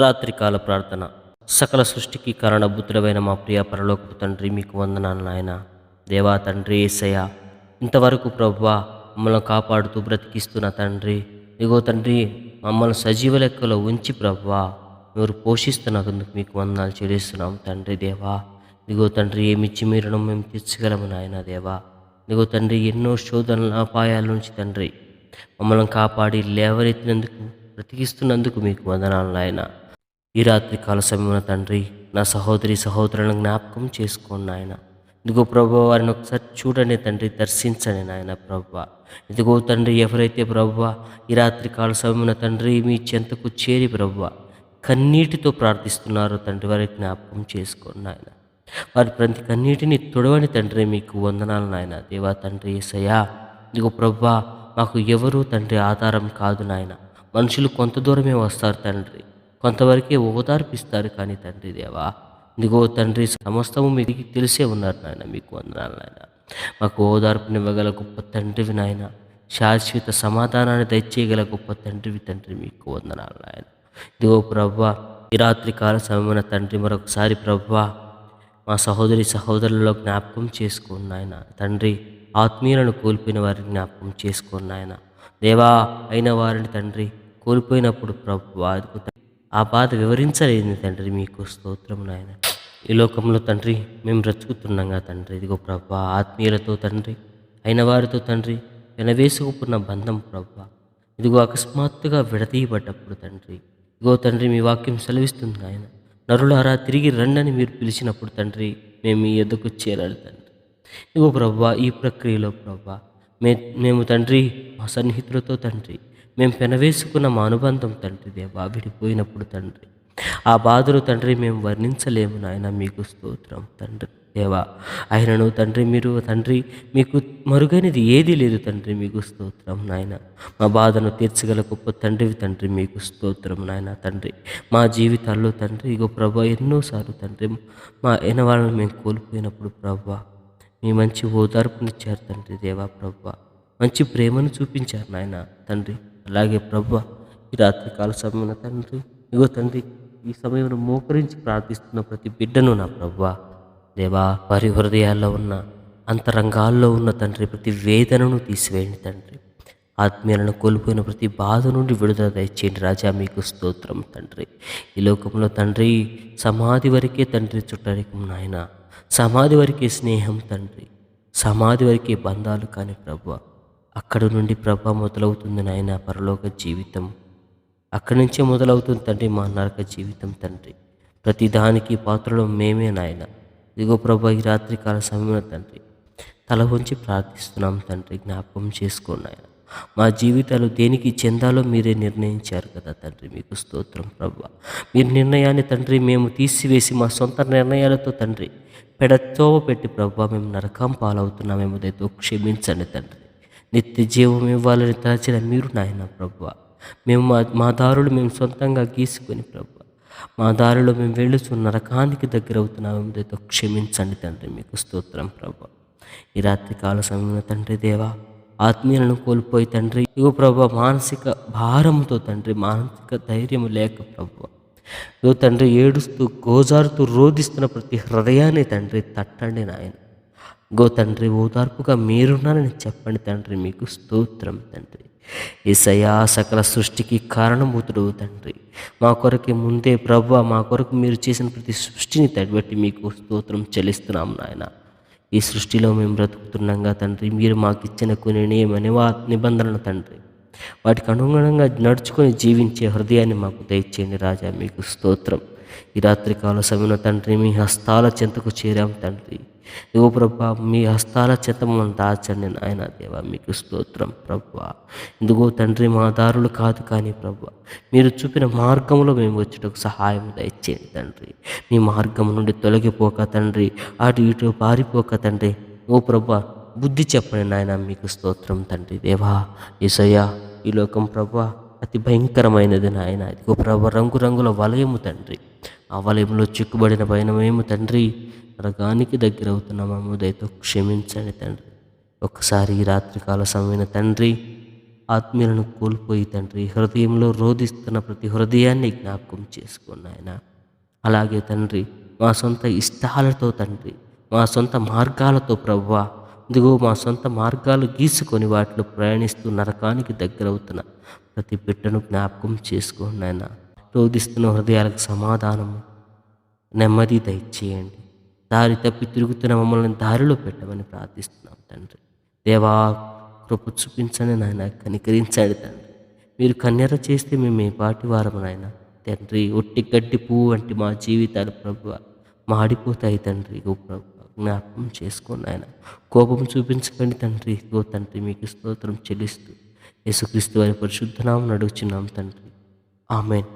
రాత్రికాల ప్రార్థన. సకల సృష్టికి కారణభూతుడవైన మా ప్రియ పరలోకపు తండ్రి, మీకు వందనాలు నాయన. దేవా తండ్రి యేసయ్య, ఇంతవరకు ప్రభువా మమ్మల్ని కాపాడుతూ బ్రతికిస్తున్న తండ్రి, ఇగో తండ్రి మమ్మల్ని సజీవ లెక్కలో ఉంచి ప్రభువా మీరు పోషిస్తున్నందుకు మీకు వందనాలు చెల్లిస్తున్నాం తండ్రి. దేవా ఇదిగో తండ్రి, ఏమిచ్చి మీరు మేము తెచ్చగలము నాయన. దేవా ఇదిగో తండ్రి, ఎన్నో శోధనల అపాయాల నుంచి తండ్రి మమ్మల్ని కాపాడి లేవనెత్తినందుకు బ్రతికిస్తున్నందుకు మీకు వందనాలు నాయన. ఈ రాత్రి కాల సమయంలో తండ్రి, నా సహోదరి సహోదరులను జ్ఞాపకం చేసుకోండి నాయన. ఇదిగో ప్రభువా, వారిని ఒకసారి చూడండి తండ్రి, దర్శించండి నాయన. ప్రభువా ఇదిగో తండ్రి, ఎవరైతే ప్రభువా ఈ రాత్రి కాల సమయంలో తండ్రి మీ చెంతకు చేరి ప్రభువా కన్నీటితో ప్రార్థిస్తున్నారో తండ్రి, వారికి జ్ఞాపకం చేసుకోండి నాయన. వారి ప్రతి కన్నీటిని తొడవని తండ్రి, మీకు వందనాలు నాయన. దేవా తండ్రి యేసయ్యా, ఇదిగో ప్రభువా మాకు ఎవరు తండ్రి ఆధారం కాదు నాయన. మనుషులు కొంత దూరమే వస్తారు తండ్రి, కొంతవరకే ఓదార్పిస్తారు. కానీ తండ్రి దేవా ఇదిగో తండ్రి, సమస్తము మీకు తెలిసే ఉన్నారు నాయన. మీకు వందనాలు నాయన. మాకు ఓదార్పునివ్వగల గొప్ప తండ్రివి నాయన. శాశ్వత సమాధానాన్ని దయచేయగల గొప్ప తండ్రివి తండ్రి, మీకు వందనాలు నాయన. ఇదిగో ప్రభువా ఈ రాత్రి కాల సమయమైన తండ్రి, మరొకసారి ప్రభువా మా సహోదరి సహోదరులలో జ్ఞాపకం చేసుకోండి నాయన. తండ్రి, ఆత్మీయులను కోల్పోయిన వారిని జ్ఞాపకం చేసుకోండి నాయన. దేవా అయిన వారిని తండ్రి కోల్పోయినప్పుడు ప్రభువా ఆ బాధ వివరించలేని తండ్రి, మీకు స్తోత్రం నాయన. ఈ లోకంలో తండ్రి మేము బ్రతుకుతున్నాగా తండ్రి, ఇదిగో ప్రభువా ఆత్మీయులతో తండ్రి అయిన వారితో తండ్రి వెనవేసుకున్న బంధం ప్రభువా ఇదిగో అకస్మాత్తుగా విడదీయబడ్డప్పుడు తండ్రి, ఇదిగో తండ్రి మీ వాక్యం సెలవిస్తుంది ఆయన, నరులారా తిరిగి రండని మీరు పిలిచినప్పుడు తండ్రి మేము మీ ఎద్దకు చేరాలి తండ్రి. ఇదిగో ప్రభువా ఈ ప్రక్రియలో ప్రభువా మేము తండ్రి మా సన్నిహితులతో తండ్రి మేము పెనవేసుకున్న మా అనుబంధం తండ్రి దేవా విడిపోయినప్పుడు తండ్రి ఆ బాధలు తండ్రి మేము వర్ణించలేము నాయన. మీకు స్తోత్రం తండ్రి దేవా. ఆయనను తండ్రి మీరు తండ్రి మీకు మరుగైనది ఏదీ లేదు తండ్రి, మీకు స్తోత్రం నాయన. మా బాధను తీర్చగల గొప్ప తండ్రివి తండ్రి, మీకు స్తోత్రం నాయన. తండ్రి మా జీవితాల్లో తండ్రి ఇగో ప్రభా ఎన్నోసార్లు తండ్రి మా అయిన వాళ్ళని మేము కోల్పోయినప్పుడు ప్రభా మీ మంచి ఓదార్పునిచ్చారు తండ్రి దేవా. ప్రభా మంచి ప్రేమను చూపించారు నాయన తండ్రి. అలాగే ప్రభువా ఈ రాత్రికాల సమయంలో తండ్రి ఇగో తండ్రి ఈ సమయంలో మోకరించి ప్రార్థిస్తున్న ప్రతి బిడ్డను నా ప్రభువా దేవా వారి హృదయాల్లో ఉన్న అంతరంగాల్లో ఉన్న తండ్రి ప్రతి వేదనను తీసివేయండి తండ్రి. ఆత్మీయులను కోల్పోయిన ప్రతి బాధ నుండి విడుదల దయచేయండి రాజా, మీకు స్తోత్రం తండ్రి. ఈ లోకంలో తండ్రి సమాధి వరకే తండ్రి చుట్టరికం నాయన, సమాధి వరకే స్నేహం తండ్రి, సమాధి వరకే బంధాలు. కానీ ప్రభువా అక్కడి నుండి ప్రభా మొదలవుతుంది నాయన పరలోక జీవితం, అక్కడి నుంచే మొదలవుతుంది తండ్రి మా నరక జీవితం తండ్రి. ప్రతి దానికి పాత్రలో మేమే నాయన. ఇదిగో ప్రభా ఈ రాత్రికాల సమయంలో తండ్రి తల ఉంచి ప్రార్థిస్తున్నాం తండ్రి, జ్ఞాపకం చేసుకోండి ఆయన. మా జీవితాలు దేనికి చెందాలో మీరే నిర్ణయించారు కదా తండ్రి, మీకు స్తోత్రం ప్రభా. మీరు నిర్ణయాన్ని తండ్రి మేము తీసివేసి మా సొంత నిర్ణయాలతో తండ్రి పెడతో పెట్టి ప్రభా మేము నరకం పాలవుతున్నామేమో దయతో క్షమించండి తండ్రి. నిత్య జీవం ఇవ్వాలని తలచిన మీరు నాయన ప్రభువా, మేము మా దారులు మేము సొంతంగా గీసుకొని ప్రభువా మా దారిలో మేము వెళ్ళుచున్న నరకానికి దగ్గర అవుతున్నామేమో దయతో క్షమించండి తండ్రి, మీకు స్తోత్రం ప్రభువా. ఈ రాత్రి కాల సమయంలో తండ్రి దేవా ఆత్మీయులను కోల్పోయి తండ్రి ఇగో ప్రభా మానసిక భారంతో తండ్రి మానసిక ధైర్యం లేక ప్రభువా ఇగో తండ్రి ఏడుస్తూ గోజారుతూ రోధిస్తున్న ప్రతి హృదయాన్ని తండ్రి తట్టండి నాయన. గో తండ్రి ఓదార్పుగా మీరున్నారని చెప్పండి తండ్రి, మీకు స్తోత్రం తండ్రి. యేసయ్యా సకల సృష్టికి కారణభూతుడు తండ్రి, మా కొరకే ముందే ప్రభువా మా కొరకు మీరు చేసిన ప్రతి సృష్టిని తడిబట్టి మీకు స్తోత్రం చెల్లిస్తున్నాం నాయన. ఈ సృష్టిలో మేము బ్రతుకుతున్నాగా తండ్రి మీరు మాకు ఇచ్చిన కొన్ని నిబంధనలు తండ్రి వాటికి అనుగుణంగా నడుచుకొని జీవించే హృదయాన్ని మాకు దయచేయండి రాజా, మీకు స్తోత్రం. ఈ రాత్రికాల సమయంలో తండ్రి మీ హస్తాల చెంతకు చేరాం తండ్రి. ఇగో ప్రభా మీ హస్తాల చెంత మమ్మల్ని దాచండి నాయన దేవా, మీకు స్తోత్రం ప్రభా. ఇదిగో తండ్రి మా దారులు కాదు కానీ ప్రభా మీరు చూపిన మార్గంలో మేము వచ్చేటకు సహాయం దయచేయండి తండ్రి. మీ మార్గం నుండి తొలగిపోక తండ్రి అటు ఇటు పారిపోక తండ్రి ఓ ప్రభా బుద్ధి చెప్పండి నాయన, మీకు స్తోత్రం తండ్రి దేవా. యేసయ్యా ఈ లోకం ప్రభా అతి భయంకరమైనది నాయన. ఇదిగో ప్రభా రంగురంగుల వలయము తండ్రి, ఆ వలయంలో చిక్కుబడిన పైన మేము తండ్రి నరకానికి దగ్గర అవుతున్నాము దయతో క్షమించండి తండ్రి. ఒక్కసారి ఈ రాత్రికాల సమయమైన తండ్రి ఆత్మీయులను కోల్పోయి తండ్రి హృదయంలో రోధిస్తున్న ప్రతి హృదయాన్ని జ్ఞాపకం చేసుకోండి నాయన. అలాగే తండ్రి మా సొంత ఇష్టాలతో తండ్రి, మా సొంత మార్గాలతో ప్రభువా, ఇదిగో మా సొంత మార్గాలు గీసుకొని వాటిలో ప్రయాణిస్తూ నరకానికి దగ్గరవుతున్న ప్రతి బిడ్డను జ్ఞాపకం చేసుకోండి నాయన. రోధిస్తున్న హృదయాలకు సమాధానము, నెమ్మది దయచేయండి. దారి తప్పి తిరుగుతున్న మమ్మల్ని దారిలో పెట్టమని ప్రార్థిస్తున్నాం తండ్రి. దేవా, కృప చూపించండి నాయన, కనికరించండి తండ్రి. మీరు కన్నెర చేస్తే మేము ఏ పాటి వారము నాయన తండ్రి. ఒట్టి గడ్డి పువ్వు వంటి మా జీవితాలు ప్రభువ మాడిపోతాయి తండ్రి. ఓ ప్రభు జ్ఞాపకం చేసుకోండి ఆయన. కోపం చూపించకండి తండ్రి. ఓ తండ్రి మీకు స్తోత్రం చెల్లిస్తూ యేసుక్రీస్తు వారి పరిశుద్ధ నామమున అడుగుచున్నాం తండ్రి. ఆమేన్.